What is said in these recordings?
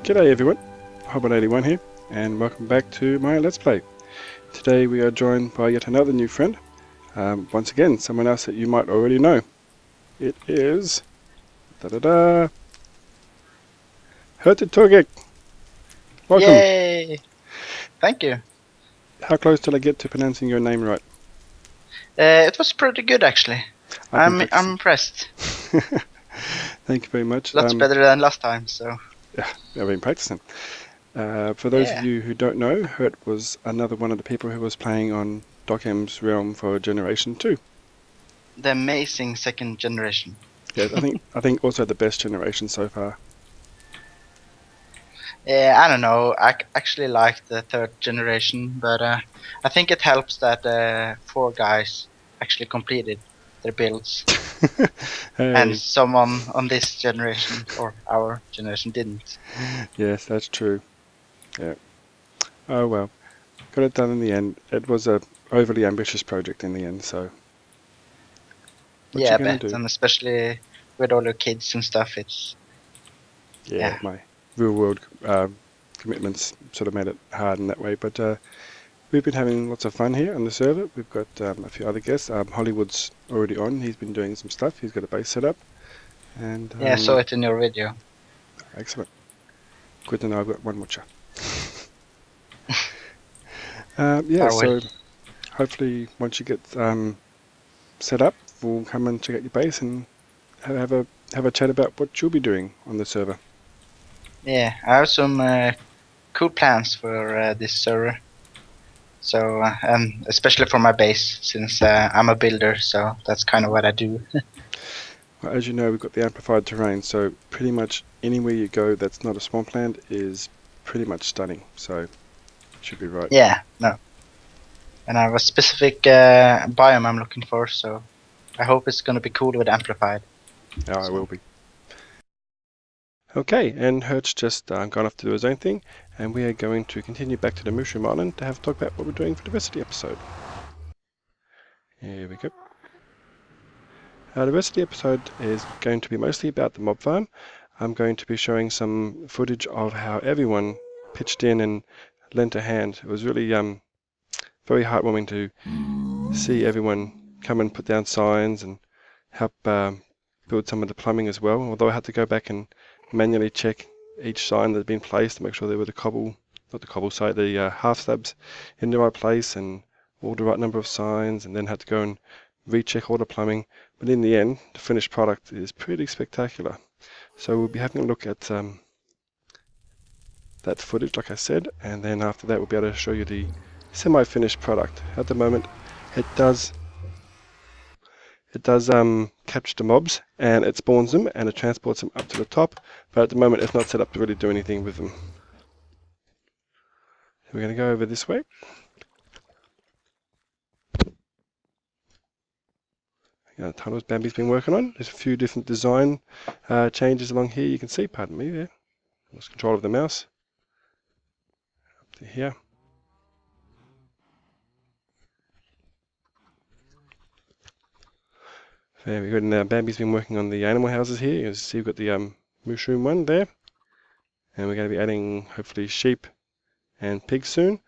G'day everyone, Hobbit 81 here, and welcome back to my Let's Play. Today we are joined by yet another new friend, once again someone else that you might already know. It is... MrHurtigtoget! Welcome! Yay! Thank you. How close did I get to pronouncing your name right? It was pretty good actually. I'm impressed. Thank you very much. Lots better than last time, so... Yeah, I've been practicing. For those of you who don't know, Hurt was another one of the people who was playing on Dockham's Realm for Generation 2. The amazing second generation. Yeah, I think also the best generation so far. Yeah, I don't know. I actually like the third generation, but I think it helps that 4 guys actually completed their builds. Hey. And someone on this generation, or our generation, didn't. Yes, that's true. Yeah. Oh well. Got it done in the end. It was a overly ambitious project in the end, so... What Yeah, you gonna I bet. do? And especially with all the kids and stuff, it's... Yeah, my real world commitments sort of made it hard in that way, but we've been having lots of fun here on the server. We've got a few other guests. Hollywood's already on. He's been doing some stuff. He's got a base set up. And, yeah, I saw it in your video. Excellent. Good to know I've got one watcher. Yeah, so hopefully once you get set up, we'll come and check out your base and have a chat about what you'll be doing on the server. Yeah, I have some cool plans for this server. So, especially for my base, since I'm a builder, so that's kind of what I do. Well, as you know, we've got the amplified terrain, so pretty much anywhere you go that's not a swampland is pretty much stunning, so should be right. Yeah, no. And I have a specific biome I'm looking for, so I hope it's going to be cool with amplified. Oh, it will be. Okay, and Hertz just gone off to do his own thing, and we are going to continue back to the Mushroom Island to have a talk about what we're doing for the rest of the episode. Here we go. The rest of the episode is going to be mostly about the mob farm. I'm going to be showing some footage of how everyone pitched in and lent a hand. It was really very heartwarming to see everyone come and put down signs and help build some of the plumbing as well, although I had to go back and manually check each sign that had been placed to make sure they were the half slabs in the right place and all the right number of signs, and then had to go and recheck all the plumbing. But in the end, the finished product is pretty spectacular. So we'll be having a look at that footage, like I said, and then after that we'll be able to show you the semi-finished product. At the moment, it does capture the mobs and it spawns them and it transports them up to the top, but at the moment it's not set up to really do anything with them. So we're going to go over this way. The tunnels Bambi's been working on. There's a few different design changes along here. You can see, pardon me, there. Lost control of the mouse. Up to here. Very good. Now Bambi's been working on the animal houses here. You can see we've got the mushroom one there. And we're going to be adding, hopefully, sheep and pigs soon.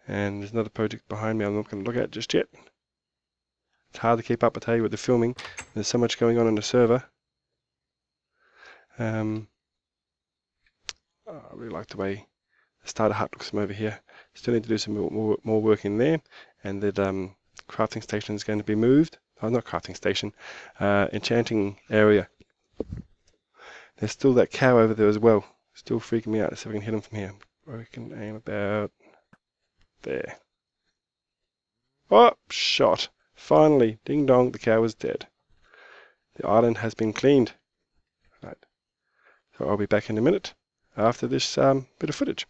And there's another project behind me I'm not going to look at just yet. It's hard to keep up, I tell you, with the filming. There's so much going on the server. I really like the way the starter hut looks from over here. Still need to do some more work in there. And the crafting station is going to be moved. Oh, not crafting station. Enchanting area. There's still that cow over there as well. Still freaking me out. Let's see if we can hit him from here. I can aim about there. Oh, shot. Finally, ding dong, the cow is dead. The island has been cleaned. Right. So I'll be back in a minute after this bit of footage.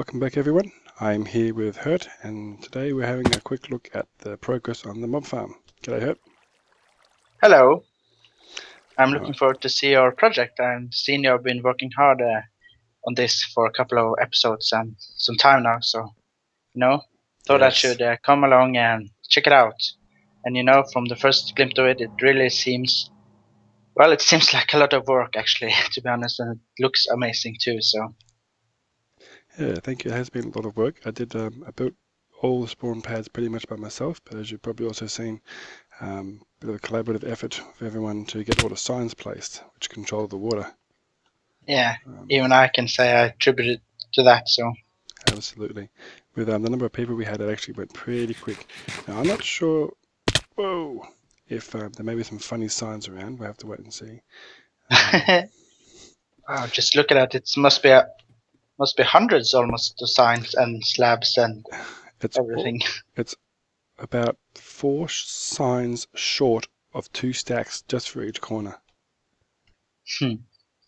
Welcome back everyone. I'm here with Hurt, and today we're having a quick look at the progress on the mob farm. G'day Hurt. Hello. I'm All looking right. forward to see your project. I've seen you've been working hard on this for a couple of episodes and some time now, so thought I Yes. should come along and check it out. And from the first glimpse of it, it really seems like a lot of work actually, to be honest, and it looks amazing too. So Yeah, thank you. It has been a lot of work. I built all the spawn pads pretty much by myself, but as you've probably also seen, a bit of a collaborative effort for everyone to get all the signs placed, which control the water. yeah, even I can say I attribute it to that. So Absolutely. With the number of people we had, it actually went pretty quick. Now, I'm not sure, if there may be some funny signs around. We'll have to wait and see. wow, just look at that. It must be hundreds almost of signs and slabs and everything. It's about 4 signs short of 2 stacks just for each corner.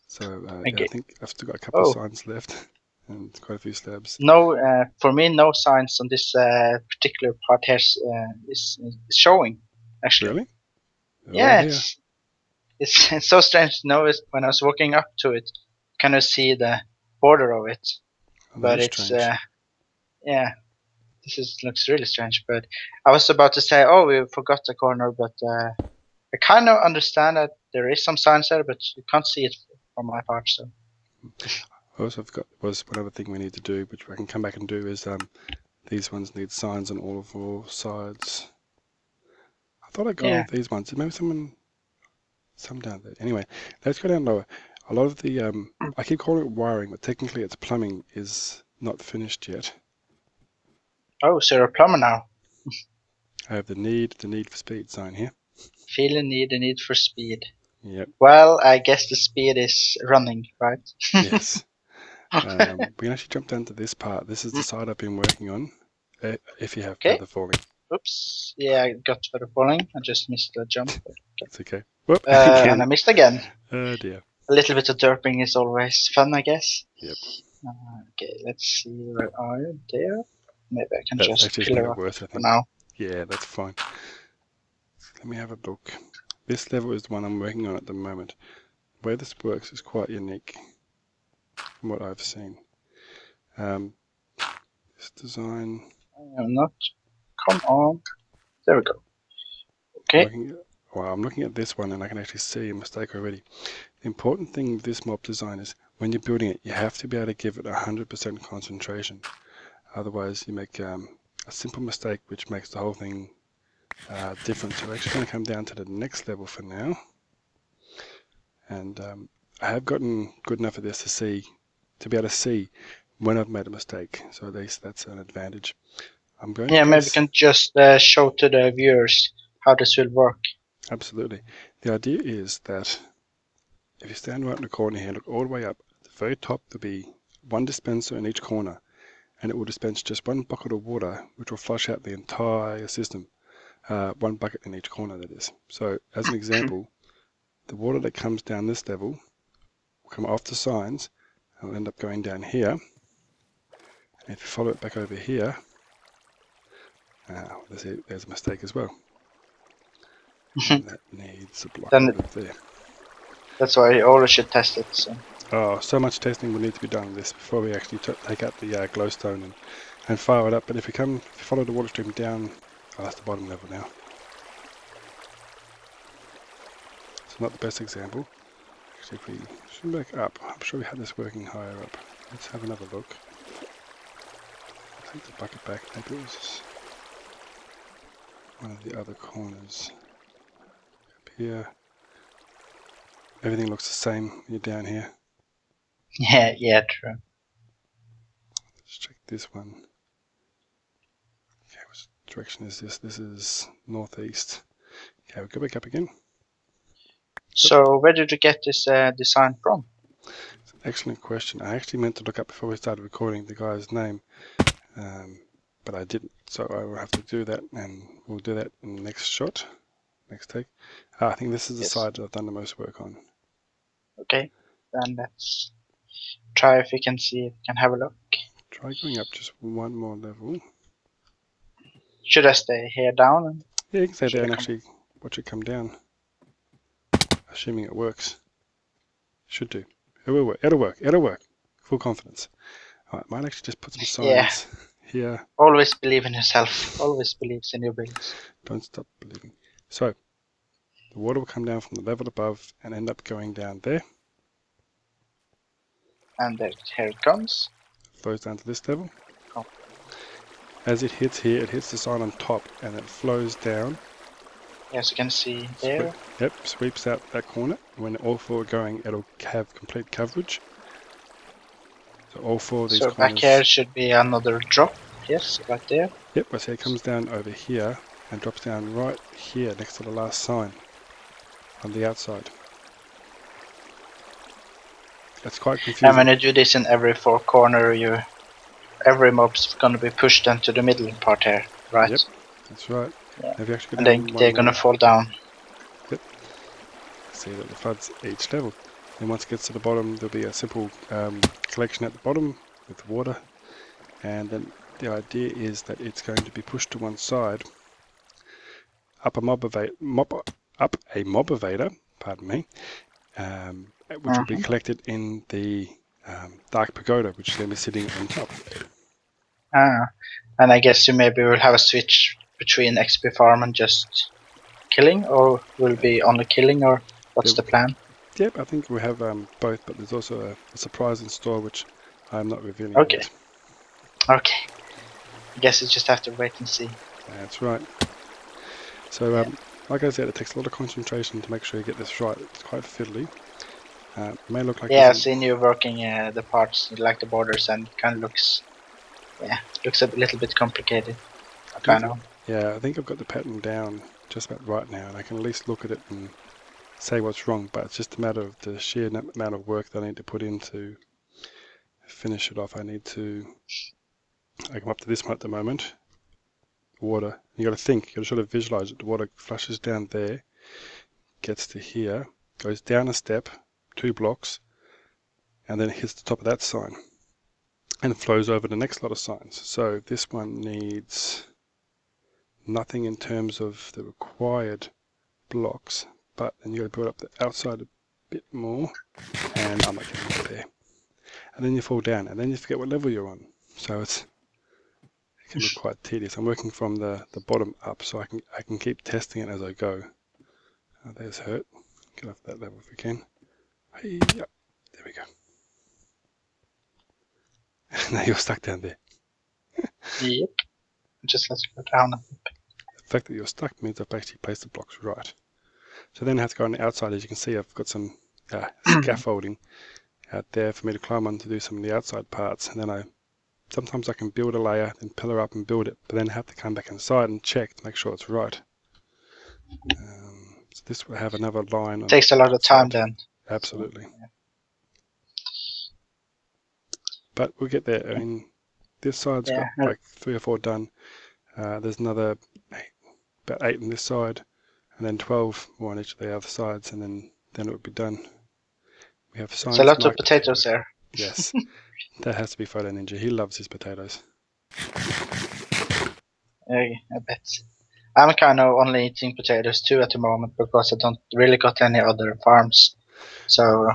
So yeah, I think I've still got a couple of signs left and quite a few slabs. No, for me, no signs on this particular part here is showing. Actually, Really? yeah, it's so strange to know. When I was walking up to it, kind of see the border of it, but it's yeah. This looks really strange. But I was about to say, oh, we forgot the corner, but I kind of understand that there is some signs there, but you can't see it from my part. So. Also, one other thing we need to do, which I can come back and do, is these ones need signs on all 4 sides. I thought I got all these ones. Maybe some down there. Anyway, let's go down lower. A lot of the I keep calling it wiring, but technically it's plumbing is not finished yet. Oh, so you're a plumber now. I have the need for speed sign here. Feel the need for speed. Yep. Well, I guess the speed is running, right? Yes. We can actually jump down to this part. This is the side I've been working on. If you have feather falling. Oops. Yeah, I got feather falling. I just missed the jump. It's okay. Whoop, and I missed again. Oh dear. A little bit of derping is always fun, I guess. Yep. Okay, let's see. Where are you? There? Maybe I can That's just pillar up worse, I think. for now. Yeah, that's fine. Let me have a look. This level is the one I'm working on at the moment. The way this works is quite unique from what I've seen. This design... I am not... Come on. There we go. Okay. I'm looking at this one and I can actually see a mistake already. The important thing with this mob design is when you're building it, you have to be able to give it 100% concentration. Otherwise, you make a simple mistake which makes the whole thing different. So we're actually going to come down to the next level for now. And I have gotten good enough at this to be able to see when I've made a mistake. So at least that's an advantage. I'm going to maybe you can just show to the viewers how this will work. Absolutely. The idea is that if you stand right in the corner here, look all the way up, at the very top there'll be one dispenser in each corner, and it will dispense just one bucket of water, which will flush out the entire system. One bucket in each corner, that is. So, as an example, the water that comes down this level will come off the signs and will end up going down here. And if you follow it back over here, there's a mistake as well. That needs a block there. That's why you always should test it. So much testing will need to be done on this before we actually take out the glowstone and fire it up. But if you follow the water stream down, that's the bottom level now. It's not the best example. Actually, if we zoom back up, I'm sure we had this working higher up. Let's have another look. I'll take the bucket back. Maybe it was one of the other corners. Up here. Everything looks the same when you're down here. Yeah, true. Let's check this one. Okay, which direction is this? This is northeast. Okay, we'll go back up again. So where did you get this design from? It's an excellent question. I actually meant to look up before we started recording the guy's name, but I didn't. So I will have to do that, and we'll do that in the next shot, next take. I think this is the side that I've done the most work on. Okay, then let's try if we can see if we can have a look. Try going up just one more level. Should I stay here down? Yeah, you can stay there and actually watch it come down. Assuming it works. Should do. It will work. It'll work. It'll work. Full confidence. Alright, might actually just put some signs here. Always believe in yourself. Always believes in your abilities. Don't stop believing. So, the water will come down from the level above and end up going down there. And here it comes. Flows down to this level. Oh. As it hits here, it hits the sign on top and it flows down. Yes, you can see there. Sweeps out that corner. When all four are going, it'll have complete coverage. So all four of these corners. So back here should be another drop. Yes, right there. Yep, I see it comes down over here and drops down right here next to the last sign on the outside. That's quite confusing. And when you do this in every four corner, every mob's gonna be pushed into the middle part here, right? Yep, that's right. Yeah. Have you actually and then they're gonna fall down. Yep. See that the floods each level. And once it gets to the bottom, there'll be a simple collection at the bottom with the water. And then the idea is that it's going to be pushed to one side, up a mob evader, pardon me, which will be collected in the dark pagoda, which is going to be sitting on top. And I guess you maybe will have a switch between XP farm and just killing, or will be only killing, or what's the plan? Yep, I think we have both, but there's also a surprise in store which I'm not revealing yet. Okay. I guess you just have to wait and see. That's right. So, like I said, it takes a lot of concentration to make sure you get this right. It's quite fiddly. It may look like I've seen you working the parts, like the borders, and it kind of looks, looks a little bit complicated. Yeah, I think I've got the pattern down just about right now, and I can at least look at it and say what's wrong, but it's just a matter of the sheer amount of work that I need to put in to finish it off. I come up to this one at the moment. Water. You got to think. You got to sort of visualize it. The water flushes down there, gets to here, goes down a step, 2 blocks, and then it hits the top of that sign, and flows over the next lot of signs. So this one needs nothing in terms of the required blocks, but then you got to build up the outside a bit more, and I'm not getting up there. And then you fall down, and then you forget what level you're on. So it can be quite tedious. I'm working from the bottom up, so I can keep testing it as I go. There's hurt. Get off that level if we can. Hey, yep. There we go. Now you're stuck down there. Yep. Just let's go down. The fact that you're stuck means I've actually placed the blocks right. So then I have to go on the outside. As you can see, I've got some scaffolding out there for me to climb on to do some of the outside parts, and then sometimes I can build a layer, then pillar up and build it, but then have to come back inside and check to make sure it's right. So this will have another line. It takes a lot of time then. Absolutely. Yeah. But we'll get there. I mean, this side's got like 3 or 4 done. There's another about 8 on this side, and then 12 more on each of the other sides, and then it would be done. We have It's a lot of potatoes there. Yes. That has to be Photo Ninja. He loves his potatoes. I bet. I'm kind of only eating potatoes too at the moment because I don't really got any other farms. So,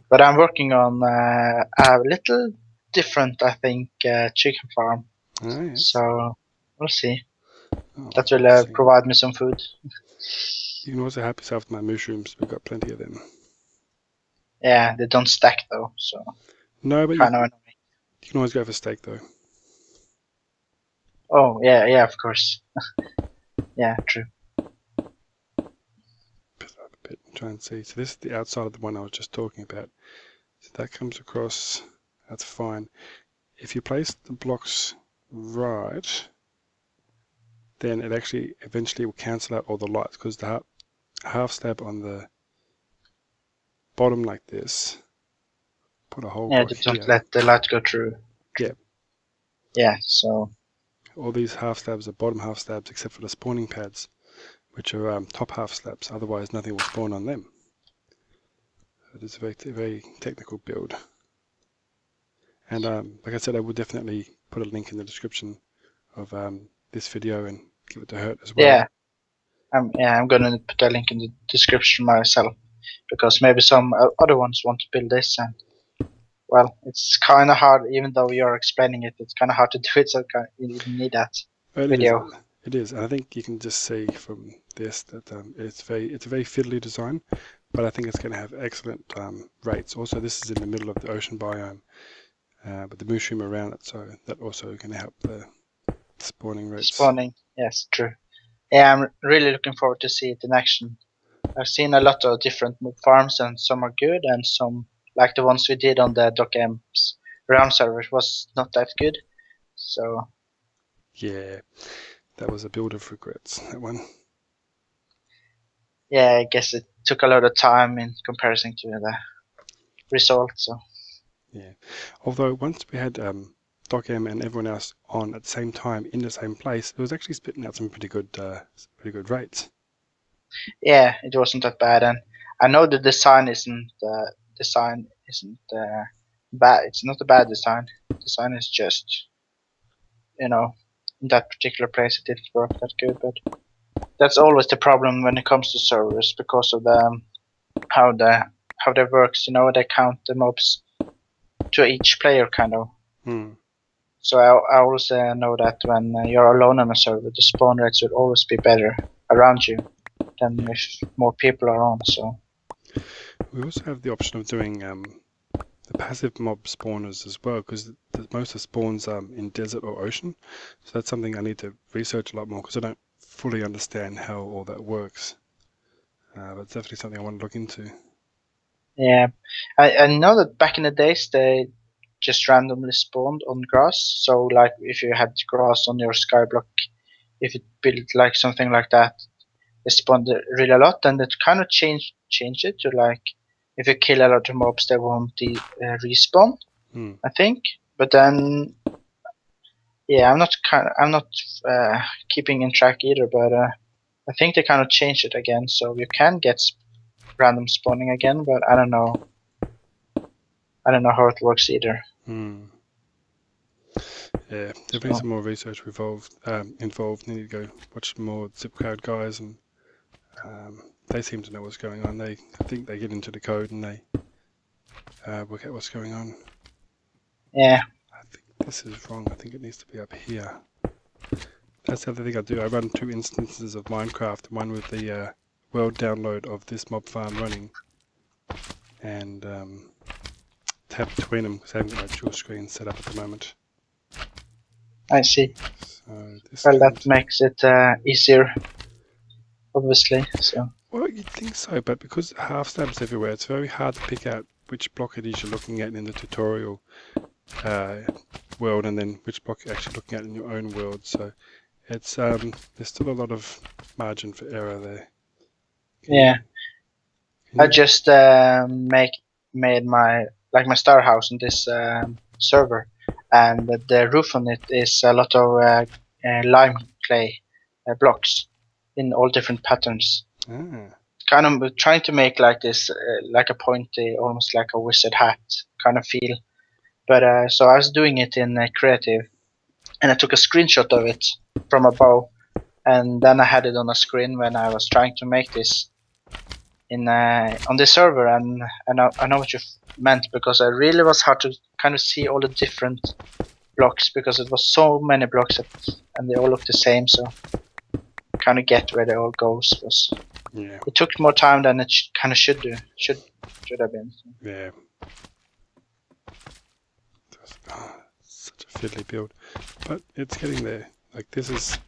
but I'm working on a little different, I think, chicken farm. Oh, yes. So we'll see. That will provide me some food. You can also help yourself with my mushrooms. We've got plenty of them. Yeah, they don't stack though, so. No, but you can always go for steak though. Oh, yeah, of course. Yeah, true. Put it up a bit and try and see. So this is the outside of the one I was just talking about. So that comes across, that's fine. If you place the blocks right, then it actually eventually will cancel out all the lights, because the half slab on the bottom like this, put a hole block don't let the light go through. Yeah. Yeah, so. All these half slabs are bottom half slabs except for the spawning pads, which are top half slabs. Otherwise, nothing will spawn on them. So it is a very, very technical build. And like I said, I will definitely put a link in the description of this video and give it to Hurt as well. Yeah, I'm gonna put a link in the description myself, because maybe some other ones want to build this, and well, it's kind of hard. Even though you're explaining it, it's kind of hard to do it. So you need that video. It is. And I think you can just see from this that it's a very fiddly design, but I think it's going to have excellent rates. Also, this is in the middle of the ocean biome, with the mushroom around it, so that also going to help the spawning rates. Spawning, yes, true. Yeah, I'm really looking forward to see it in action. I've seen a lot of different mob farms, and some are good, and some, like the ones we did on the DocM's round server, was not that good. So yeah, that was a build of regrets, that one. Yeah, I guess it took a lot of time in comparison to the result. So yeah, although once we had DocM and everyone else on at the same time in the same place, it was actually spitting out some pretty good rates. yeah, it wasn't that bad, and I know the design isn't bad. It's not a bad design. The design is just, in that particular place it didn't work that good. But that's always the problem when it comes to servers, because of the how they works. They count the mobs to each player, kind of. So I also know that when you're alone on a server, the spawn rates will always be better around you than if more people are on. So we also have the option of doing the passive mob spawners as well, because most of the spawns in desert or ocean. So that's something I need to research a lot more, because I don't fully understand how all that works. But it's definitely something I want to look into. Yeah, I know that back in the days they just randomly spawned on grass. So like if you had grass on your skyblock, if it built like something like that, they spawned really a lot, and it kind of changed it to like if you kill a lot of mobs, they won't respawn. I think, but then yeah, I'm not keeping in track either, but I think they kind of changed it again, so you can get random spawning again, but I don't know how it works either. Yeah, definitely some more research involved. Need to go watch more Zipcode guys, and they seem to know what's going on. I think they get into the code and they work out what's going on. Yeah. I think this is wrong. I think it needs to be up here. That's the other thing I do. I run 2 instances of Minecraft, one with the world download of this mob farm running, and tab between them, because I haven't got my dual screen set up at the moment. I see. So that makes it easier, obviously. So. Well, you'd think so, but because half stabs everywhere, it's very hard to pick out which block it is you're looking at in the tutorial world, and then which block you're actually looking at in your own world. So it's there's still a lot of margin for error there. Yeah, I just made my star house on this server, and the roof on it is a lot of lime clay blocks in all different patterns. Kind of trying to make like this, like a pointy, almost like a wizard hat kind of feel. But so I was doing it in creative, and I took a screenshot of it from above, and then I had it on a screen when I was trying to make this in on this server, and I know what you meant, because it really was hard to kind of see all the different blocks, because it was so many blocks and they all look the same, so kind of get where they all goes. It took more time than it kind of should have been. Yeah. Such a fiddly build, but it's getting there. Like this is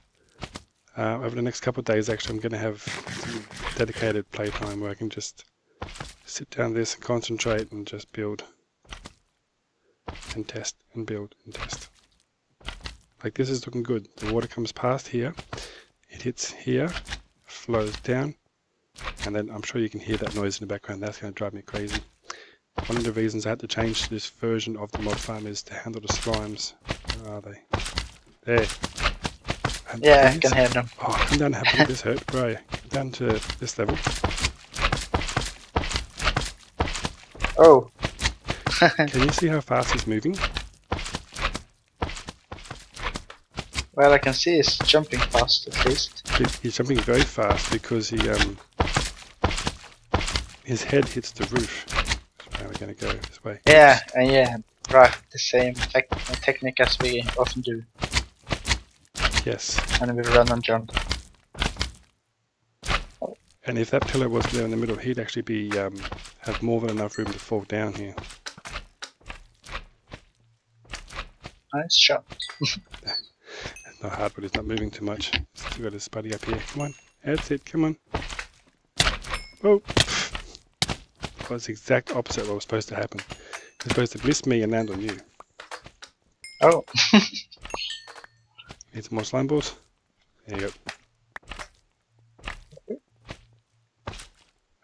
over the next couple of days. Actually, I'm going to have some dedicated playtime where I can just sit down this and concentrate and just build and test and build and test. Like this is looking good. The water comes past here, it hits here, flows down, and then I'm sure you can hear that noise in the background. That's going to drive me crazy. One of the reasons I had to change to this version of the mod farm is to handle the slimes. Where are they? There. And yeah, I can hear them. Oh, come down and have a look at this hurt. Where are you? Come down to this level. Oh. Can you see how fast he's moving? Well, I can see he's jumping fast at least. He's jumping very fast because his head hits the roof. Now we're going to go this way. Yeah, and yeah, right. The same technique as we often do. Yes. And we run and jump. And if that pillar was there in the middle, he'd actually be have more than enough room to fall down here. Nice shot. It's not hard, but he's not moving too much. Still got his buddy up here. Come on. That's it. Come on. Oh! Well, it's the exact opposite of what was supposed to happen. You're supposed to miss me and land on you. Oh. Need some more slime balls? There you go.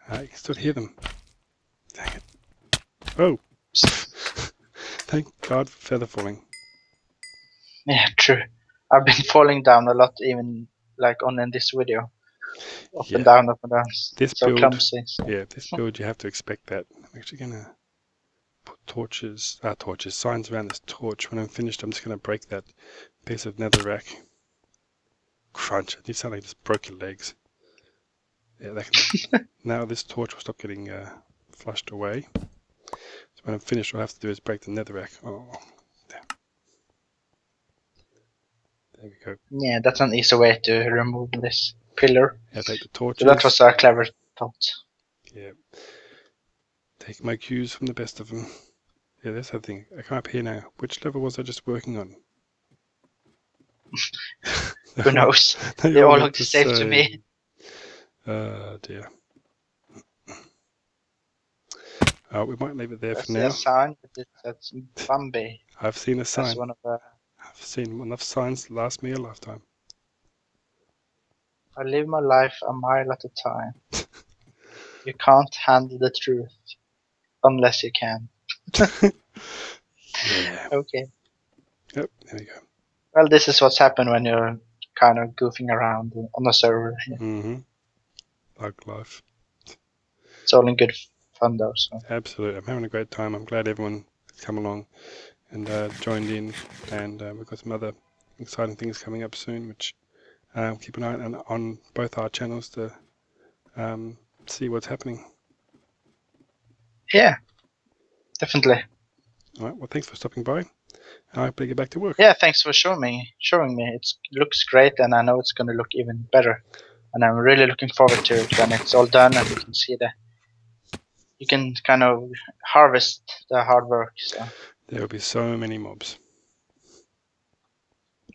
I can still hear them. Dang it. Oh! Thank God for feather falling. Yeah, true. I've been falling down a lot, even like in this video. Up and down, up and down. This so build, clumsy. So. Yeah, this build you have to expect that. I'm actually gonna put signs around this torch. When I'm finished, I'm just gonna break that piece of netherrack. Crunch! You sound like you just broke your legs. Yeah, that can, now this torch will stop getting flushed away. So when I'm finished, what I have to do is break the netherrack. Oh, damn. There we go. Yeah, that's an easy way to remove this pillar. Yeah, take the torches. So that was a clever thought. Yeah. Take my cues from the best of them. Yeah, that's the thing. I come up here now. Which level was I just working on? Who knows? They all look the same to me. Dear. We might leave it there for now. There's a sign, but that's Bambi. I've seen a sign. That's one of the... I've seen enough signs to last me a lifetime. I live my life a mile at a time. You can't handle the truth unless you can. Yeah. Okay. Yep, there we go. Well, this is what's happened when you're kind of goofing around on a server. Mm-hmm. Like life. It's all in good fun though. So. Absolutely. I'm having a great time. I'm glad everyone has come along and joined in. And we've got some other exciting things coming up soon, which keep an eye on both our channels to see what's happening. Yeah, definitely. All right. Well, thanks for stopping by. I better get back to work. Yeah, thanks for showing me. It looks great, and I know it's going to look even better. And I'm really looking forward to it when it's all done, and you can see you can kind of harvest the hard work. So there will be so many mobs.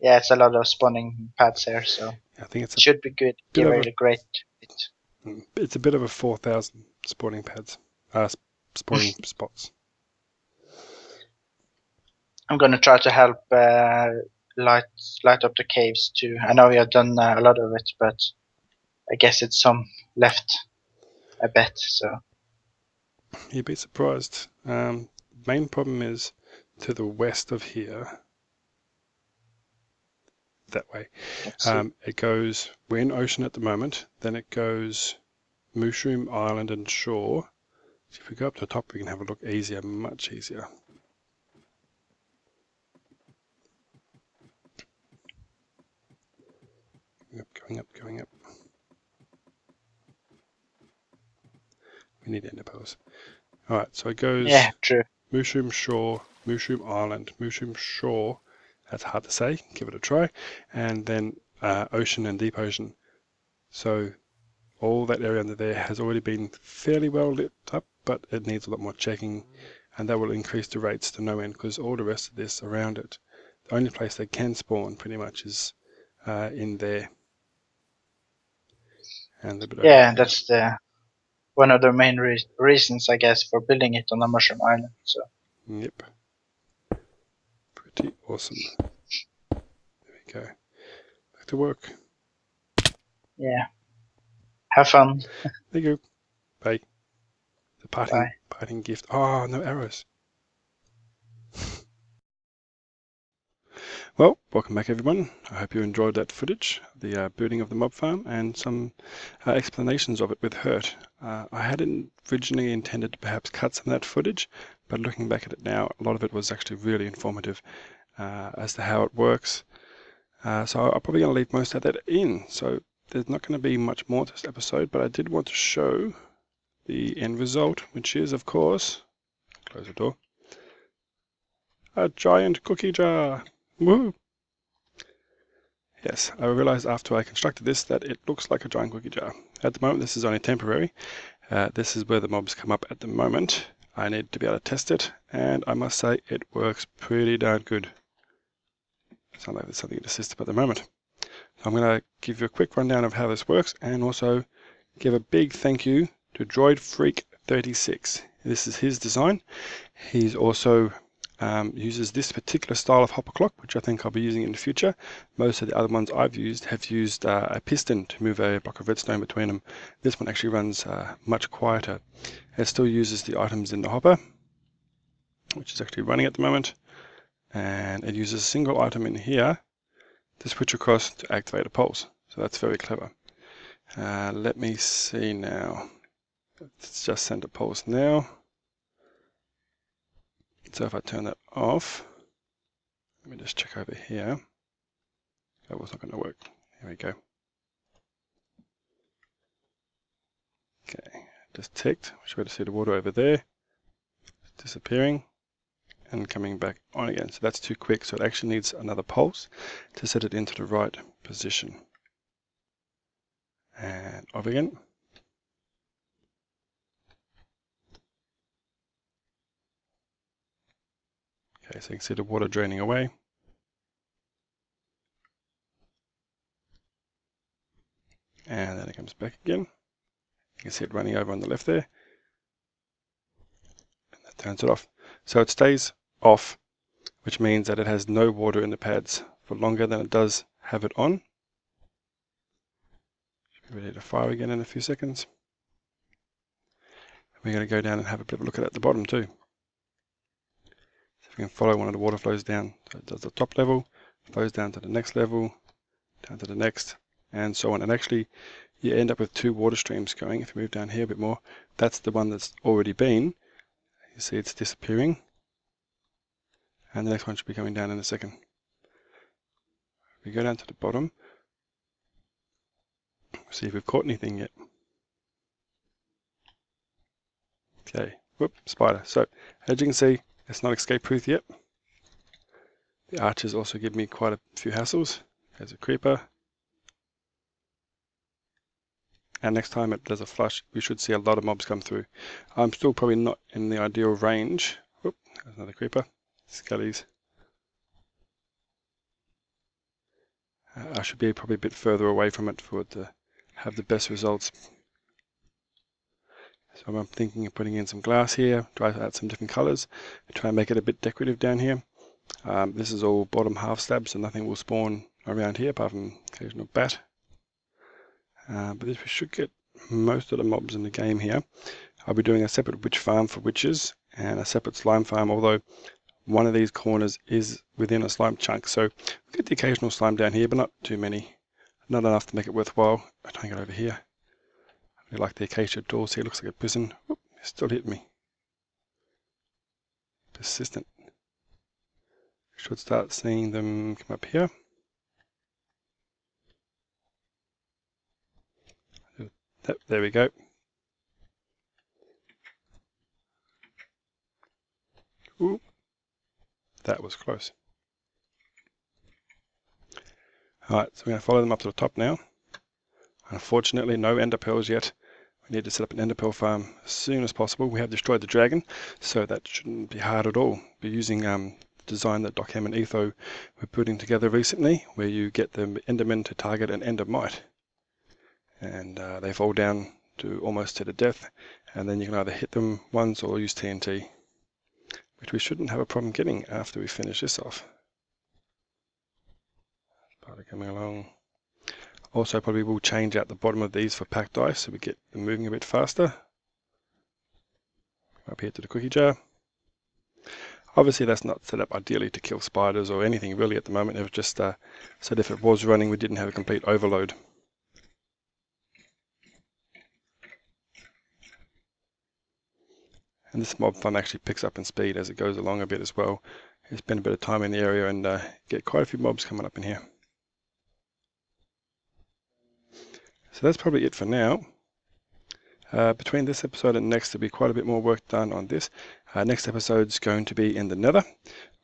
Yeah, it's a lot of spawning pads here, so I think it should be good. Give it a great bit. It's a bit of a 4,000 spawning pads, spawning spots. I'm gonna try to help light up the caves too. I know we have done a lot of it, but I guess it's some left. I bet so. You'd be surprised. Main problem is to the west of here. That way. It goes. We're in ocean at the moment. Then it goes Mushroom Island and Shore. So if we go up to the top, we can have a look easier, much easier. Going up. We need ender pearls. Alright, so it goes Mushroom Shore, Mushroom Island, Mushroom Shore. That's hard to say. Give it a try. And then ocean and deep ocean. So all that area under there has already been fairly well lit up, but it needs a lot more checking. And that will increase the rates to no end because all the rest of this around it, the only place they can spawn pretty much is in there. And that's one of the main reasons, I guess, for building it on a mushroom island. So. Yep. Pretty awesome. There we go. Back to work. Yeah. Have fun. There you go. Bye. The parting gift. Oh, no arrows. Well, welcome back everyone. I hope you enjoyed that footage, the building of the mob farm and some explanations of it with Hurt. I hadn't originally intended to perhaps cut some of that footage, but looking back at it now, a lot of it was actually really informative as to how it works. So I'm probably going to leave most of that in. So there's not going to be much more to this episode, but I did want to show the end result, which is, of course, close the door, a giant cookie jar. Woohoo! Yes, I realized after I constructed this that it looks like a giant cookie jar. At the moment, this is only temporary. This is where the mobs come up at the moment. I need to be able to test it, and I must say it works pretty darn good. It's not like there's something to assist at the moment. So I'm going to give you a quick rundown of how this works, and also give a big thank you to Droid Freak 36. This is his design. He's also uses this particular style of hopper clock, which I think I'll be using in the future. Most of the other ones I've used have used a piston to move a block of redstone between them. This one actually runs much quieter. It still uses the items in the hopper, which is actually running at the moment, and it uses a single item in here to switch across to activate a pulse. So that's very clever. Let me see now. It's just sent a pulse now. So if I turn that off, let me just check over here. That was not going to work. Here we go. Okay, just ticked. We should be able to see the water over there. It's disappearing and coming back on again. So that's too quick, so it actually needs another pulse to set it into the right position. And off again. Okay, so you can see the water draining away. And then it comes back again. You can see it running over on the left there. And that turns it off. So it stays off, which means that it has no water in the pads for longer than it does have it on. Should be ready to fire again in a few seconds. We're going to go down and have a bit of a look at the bottom too. So if we can follow one of the water flows down, so it does the top level, flows down to the next level, down to the next, and so on. And actually, you end up with two water streams going. If you move down here a bit more, that's the one that's already been. You see it's disappearing. And the next one should be coming down in a second. We go down to the bottom, see if we've caught anything yet. Okay, whoop, spider. So, as you can see, it's not escape proof yet. The archers also give me quite a few hassles. There's a creeper. And next time it does a flush, we should see a lot of mobs come through. I'm still probably not in the ideal range. Whoop, there's another creeper. Skellies. I should be probably a bit further away from it for it to have the best results. So I'm thinking of putting in some glass here, try to add some different colors, and try and make it a bit decorative down here. This is all bottom half slab, so nothing will spawn around here apart from occasional bat. But this, we should get most of the mobs in the game here. I'll be doing a separate witch farm for witches and a separate slime farm, although one of these corners is within a slime chunk. So we get the occasional slime down here, but not too many. Not enough to make it worthwhile. I'll try and get over here. I really like the acacia doors here. Looks like a prison. Whoop, it still hit me. Persistent. Should start seeing them come up here. Yep, there we go. Ooh, that was close. Alright, so we're going to follow them up to the top now. Unfortunately, no ender pearls yet. We need to set up an ender pearl farm as soon as possible. We have destroyed the dragon, so that shouldn't be hard at all. We're using the design that Dockham and Itro were putting together recently, where you get the endermen to target an endermite. And they fall down to almost to the death, and then you can either hit them once or use TNT, which we shouldn't have a problem getting after we finish this off. Spider coming along. Also, probably will change out the bottom of these for packed ice so we get them moving a bit faster. Up here to the cookie jar. Obviously, that's not set up ideally to kill spiders or anything really at the moment. It was just so that if it was running, we didn't have a complete overload. And this mob farm actually picks up in speed as it goes along a bit as well. Spend a bit of time in the area and get quite a few mobs coming up in here. So that's probably it for now. Between this episode and next, there'll be quite a bit more work done on this. Next episode's going to be in the Nether.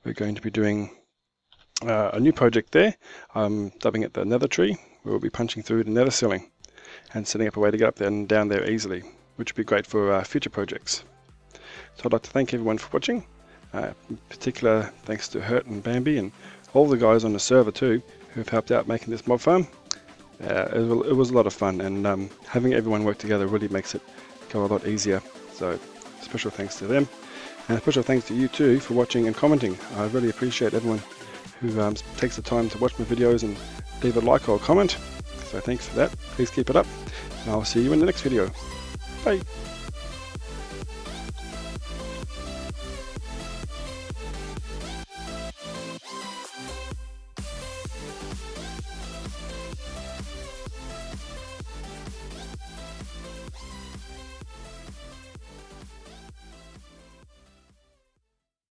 We're going to be doing a new project there. I'm dubbing it the Nether Tree. We'll be punching through the Nether ceiling and setting up a way to get up there and down there easily, which would be great for future projects. So I'd like to thank everyone for watching. In particular, thanks to Hurt and Bambi and all the guys on the server too, who have helped out making this mob farm. It was a lot of fun, and having everyone work together really makes it go a lot easier. So special thanks to them, and special thanks to you too for watching and commenting. I really appreciate everyone who takes the time to watch my videos and leave a like or a comment. So thanks for that. Please keep it up, and I'll see you in the next video. Bye.